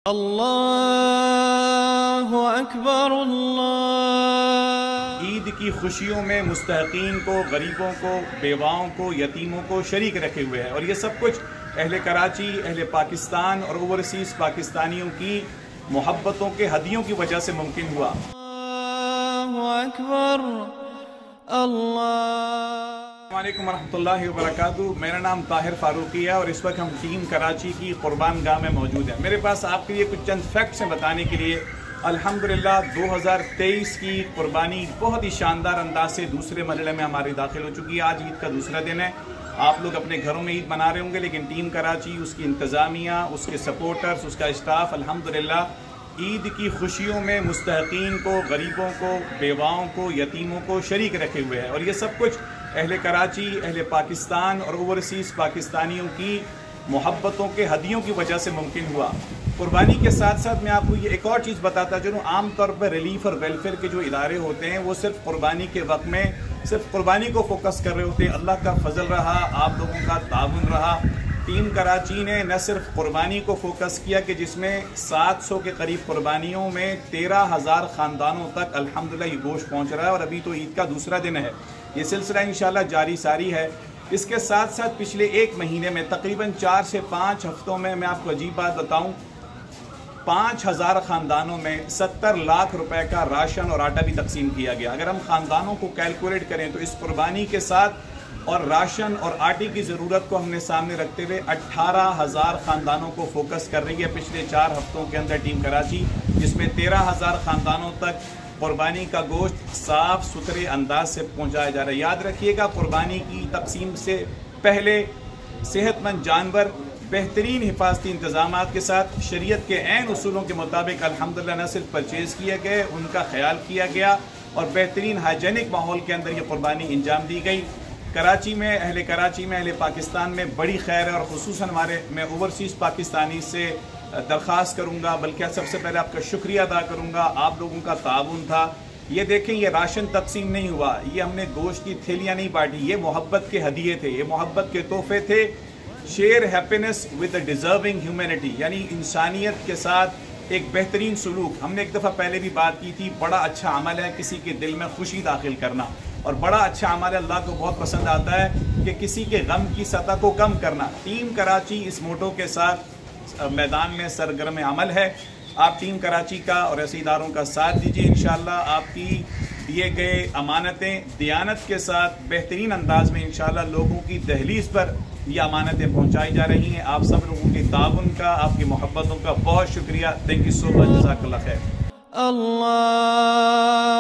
اللہ اکبر اللہ۔ عید کی خوشیوں میں مستحقین کو، غریبوں کو، بیواؤں کو، یتیموں کو شریک رکھے ہوئے ہے، اور یہ سب کچھ اہل کراچی، اہل پاکستان اور اوورسیز پاکستانیوں کی محبتوں کے ہدیوں کی وجہ سے ممکن ہوا۔ اللہ اکبر اللہ۔ السلام علیکم ورحمۃ اللہ وبرکاتہ۔ میرا نام طاہر فاروقی ہے اور اس وقت ہم ٹیم کراچی کی قربان گاہ میں موجود ہیں۔ میرے پاس آپ کے لیے کچھ چند فیکٹس ہیں بتانے کے لیے۔ الحمدللہ 2023 کی قربانی بہت ہی شاندار انداز سے دوسرے مرحلے میں ہماری داخل ہو چکی ہے۔ آج عید کا دوسرا دن ہے۔ آپ لوگ اپنے گھروں میں عید منا رہے ہوں گے، لیکن ٹیم کراچی، اس کی انتظامیہ، اس کے سپورٹرز، اس کا اسٹاف الحمدللہ عید کی خوشیوں میں مستحقین کو، غریبوں کو، بیواؤں کو، یتیموں کو شریک رکھے ہوئے ہے، اور یہ سب کچھ اہل کراچی، اہل پاکستان اور اوورسیز پاکستانیوں کی محبتوں کے ہدیوں کی وجہ سے ممکن ہوا۔ قربانی کے ساتھ ساتھ میں آپ کو یہ ایک اور چیز بتاتا چلوں۔ عام طور پر ریلیف اور ویلفیئر کے جو ادارے ہوتے ہیں وہ صرف قربانی کے وقت میں صرف قربانی کو فوکس کر رہے ہوتے ہیں۔ اللہ کا فضل رہا، آپ لوگوں کا تعاون رہا۔ ٹیم کراچی نے نہ صرف قربانی کو فوکس کیا کہ جس میں 700 کے قریب قربانیوں میں 13,000 خاندانوں تک الحمدللہ یہ گوشت پہنچ رہا ہے، اور ابھی تو عید کا دوسرا دن ہے۔ یہ سلسلہ انشاءاللہ جاری ساری ہے۔ اس کے ساتھ ساتھ پچھلے ایک مہینے میں تقریباً 4 سے 5 ہفتوں میں آپ کو عجیب بات بتاؤں، 5,000 خاندانوں میں 70 لاکھ روپے کا راشن اور آٹا بھی تقسیم کیا گیا۔ اگر ہم خاندانوں کو کیلکولیٹ کریں تو اس قربانی کے ساتھ اور راشن اور آٹے کی ضرورت کو ہم نے سامنے رکھتے ہوئے 18,000 خاندانوں کو فوکس کر رہی ہے پچھلے 4 ہفتوں کے اندر ٹیم کراچی، جس میں 13,000 خاندانوں تک قربانی کا گوشت صاف ستھرے انداز سے پہنچایا جا رہا ہے۔ یاد رکھیے گا، قربانی کی تقسیم سے پہلے صحت مند جانور بہترین حفاظتی انتظامات کے ساتھ شریعت کے عین اصولوں کے مطابق الحمدللہ نہ صرف پرچیز کیے گئے، ان کا خیال کیا گیا اور بہترین ہائیجینک ماحول کے اندر یہ قربانی انجام دی گئی۔ کراچی میں، اہل پاکستان میں بڑی خیر ہے، اور خصوصاً میں اوورسیز پاکستانی سے درخواست کروں گا، بلکہ سب سے پہلے آپ کا شکریہ ادا کروں گا۔ آپ لوگوں کا تعاون تھا۔ یہ دیکھیں، یہ راشن تقسیم نہیں ہوا، یہ ہم نے گوشت کی تھیلیاں نہیں بانٹی، یہ محبت کے ہدیے تھے، یہ محبت کے تحفے تھے۔ Share happiness with deserving humanity, یعنی انسانیت کے ساتھ ایک بہترین سلوک۔ ہم نے ایک دفعہ پہلے بھی بات کی تھی، بڑا اچھا عمل ہے کسی کے دل میں خوشی داخل کرنا، اور بڑا اچھا عمل اللہ کو بہت پسند آتا ہے کہ کسی کے غم کی سطح کو کم کرنا۔ ٹیم کراچی اس موٹو کے ساتھ میدان میں سرگرم عمل ہے۔ آپ ٹیم کراچی کا اور ایسے اداروں کا ساتھ دیجیے، انشاءاللہ آپ کی دیے گئے امانتیں دیانت کے ساتھ بہترین انداز میں انشاءاللہ لوگوں کی دہلیز پر یہ امانتیں پہنچائی جا رہی ہیں۔ آپ سب لوگوں کے تعاون کا، آپ کی محبتوں کا بہت شکریہ۔ تھینک یو سو مچ، جزاک اللہ خیر۔ اللہ